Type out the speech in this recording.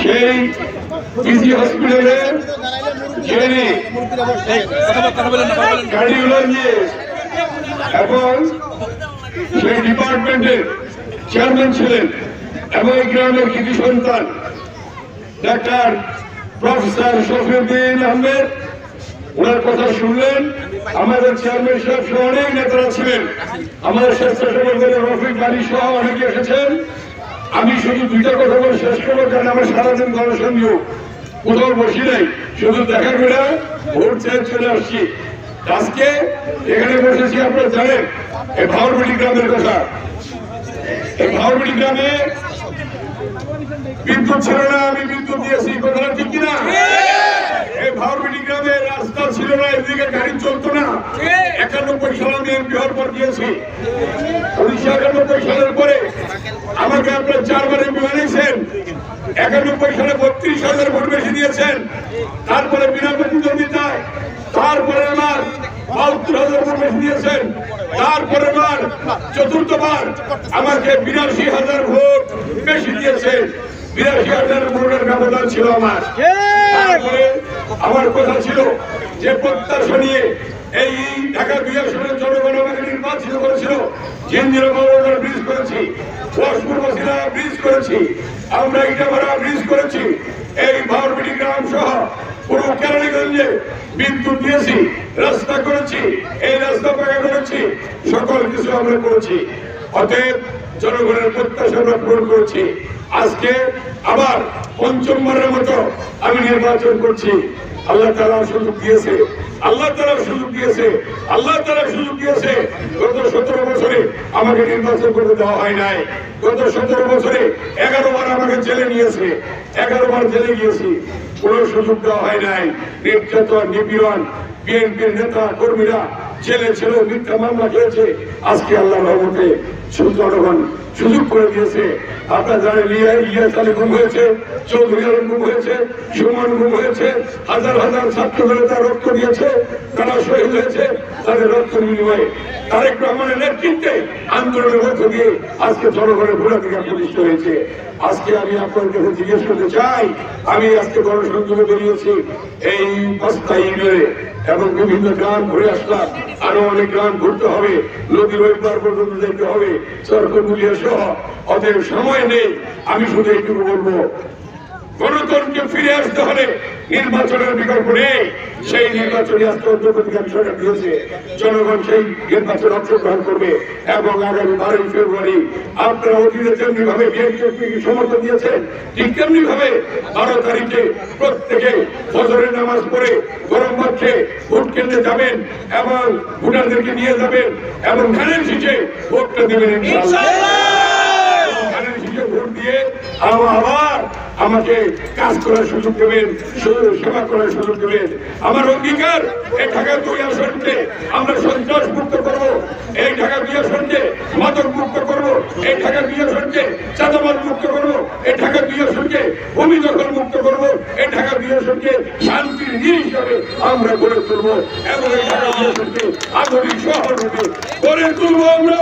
সেই পিজি হসপিটালের যিনি কার্ডিওলজিস্ট এবং সেই ডিপার্টমেন্টের চেয়ারম্যান ছিলেন এবং এই গ্রামের কৃতি সন্তান ডাক্তার প্রফেসর শফিউদ্দিন আহমেদ, ওনার কথা শুনলেন। আমাদের চেয়ারম্যান সাহেব সহ অনেক নেতারা ছিলেন, আমাদের স্বেচ্ছাসেবক দলের রফিক বাড়ি সহ অনেকে এসেছেন। আমি শুধু দুইটা কথা বলে শেষ করবো, কারণ আমার সারাদিন গণসংযোগ কোথাও বসি নাই, শুধু দেখা করে ভোট চেয়ে চলে আসছি। আজকে এখানে বসেছি, আপনারা জানেন এই ভাওরবাটি গ্রামের কথা। এই ভাওরবাটি গ্রামে বিদ্যুৎ ছিল না, আমি বিদ্যুৎ দিয়েছি, কথাটা ঠিক কিনা? এই ভাওরবাটি গ্রামে রাস্তা ছিল না, এদিকে গাড়ি চলতো না। 91 সালে আমি এমপি হওয়ার পর দিয়েছি। 1991 সালের পরে আমাকে আপনার 4 বার এমপি বানিয়েছেন। 91 সালে 32,000 ভোট বেশি দিয়েছেন। তারপরে বিনা প্রতিদ্বন্দ্বিতায় তারপরে আমার 72,000 ভোট বেশি দিয়েছেন। তারপরে আমার চতুর্থবার আমাকে 82,000 ভোট বেশি দিয়েছেন। 82,000 ভোটের ব্যবধান ছিল আমার। তারপরে আমার কথা ছিল যে প্রত্যাশা নিয়ে এই ঢাকা 2 আসনের জনগণ আমাকে নির্বাচিত করেছিল। জিঞ্জিরা ব্রিজ করেছি, ওয়াশপুরবাসীরা ব্রিজ করেছি, আমরা ইটাভাড়া ব্রিজ করেছি, এই ভাওরবাটি গ্রাম সহ পুরো কেরানীগঞ্জে বিদ্যুৎ দিয়েছি, রাস্তা করেছি, এই রাস্তা পাকা করেছি, সকল কিছু আমরা করেছি। অতএব জনগণের প্রত্যাশা আমরা পূরণ করেছি। আজকে আবার পঞ্চমবারের মতো আমি নির্বাচন করছি। আল্লাহ তাআলা সুযোগ দিয়েছে, আল্লাহ তাআলা সুযোগ দিয়েছে, আল্লাহ তাআলা সুযোগ দিয়েছে। গত 17 বছরে আমাকে নির্বাচন করতে দেওয়া হয় নাই। গত 17 বছরে 11 বার আমাকে জেলে নিয়েছে, 11 বার জেলে গিয়েছি, কোন সুযোগ দেওয়া হয় নাই। নির্যাতন, নিপীড়ন, বিএনপির নেতা কর্মীরা জেলে ছিল, মিথ্যা মামলা খেয়েছে। আজকে আল্লাহর রহমতে জনগণ সুযোগ করে দিয়েছে। আপনারা জানেন ইলিয়াস আলী গুম হয়েছে, চৌধুরী আলম গুম হয়েছে, সুমন গুম হয়েছে, হাজার হাজার ছাত্রদলে তারা রক্ত দিয়েছে, তারা শহীদ হয়েছে তাদের রক্ত বিনিময়ে। তারেক রহমানের নেতৃত্বে আন্দোলনের মধ্য দিয়ে আজকে জনগণের ভোটাধিকার প্রতিষ্ঠিত হয়েছে। আজকে আমি আপনার কাছে জিজ্ঞেস করতে চাই, আমি আজকে গণসংযোগে বেরিয়েছি এই বস্তা ইউনিয়নে এবং বিভিন্ন গ্রাম ঘুরে আসলাম, আরো অনেক গ্রাম ঘুরতে হবে, নদীর ওই পার পর্যন্ত যেতে হবে, সরকার সহ। অতএব সময় নেই, আমি শুধু এইটুকু বলবো, গণতন্ত্রকে ফিরে আসতে হলে নির্বাচনের বিকল্প নেই। সেই নির্বাচনে আজকে অন্তর্বর্তীকালীন সরকার দিয়েছে, জনগণ সেই নির্বাচনে অংশগ্রহণ করবে এবং আগামী 12 ফেব্রুয়ারি আপনারা অতীতে যেমনি ভাবে বিএনপিকে সমর্থন দিয়েছেন, ঠিক তেমনি ভাবে 12 তারিখে প্রত্যেকে ফজরের নামাজ পড়ে গরম ভাতে ভোট কেন্দ্রে যাবেন এবং ভোটারদেরকে নিয়ে যাবেন এবং ধানের শীষে ভোটটা দেবেন ইনশাআল্লাহ। ধানের শীষে ভোট দিয়ে আবার আমাকে কাজ করার সুযোগ দেবেন, সেবা করার সুযোগ দেবেন। আমার অঙ্গীকার, এই ঢাকা 2 আসনকে আমরা সন্ত্রাস মুক্ত করব, এই ঢাকা 2 আসনকে মাদক মুক্ত করব, এই ঢাকা 2 আসনকে চাঁদাবাজ মুক্ত করব, এই ঢাকা 2 আসনকে ভূমি দখল মুক্ত করব, এই ঢাকা 2 আসনকে শান্তির নীড় হিসাবে আমরা গড়ে তুলব এবং এই ঢাকা 2 আসনকে আধুনিক শহর রূপে গড়ে তুলব আমরা।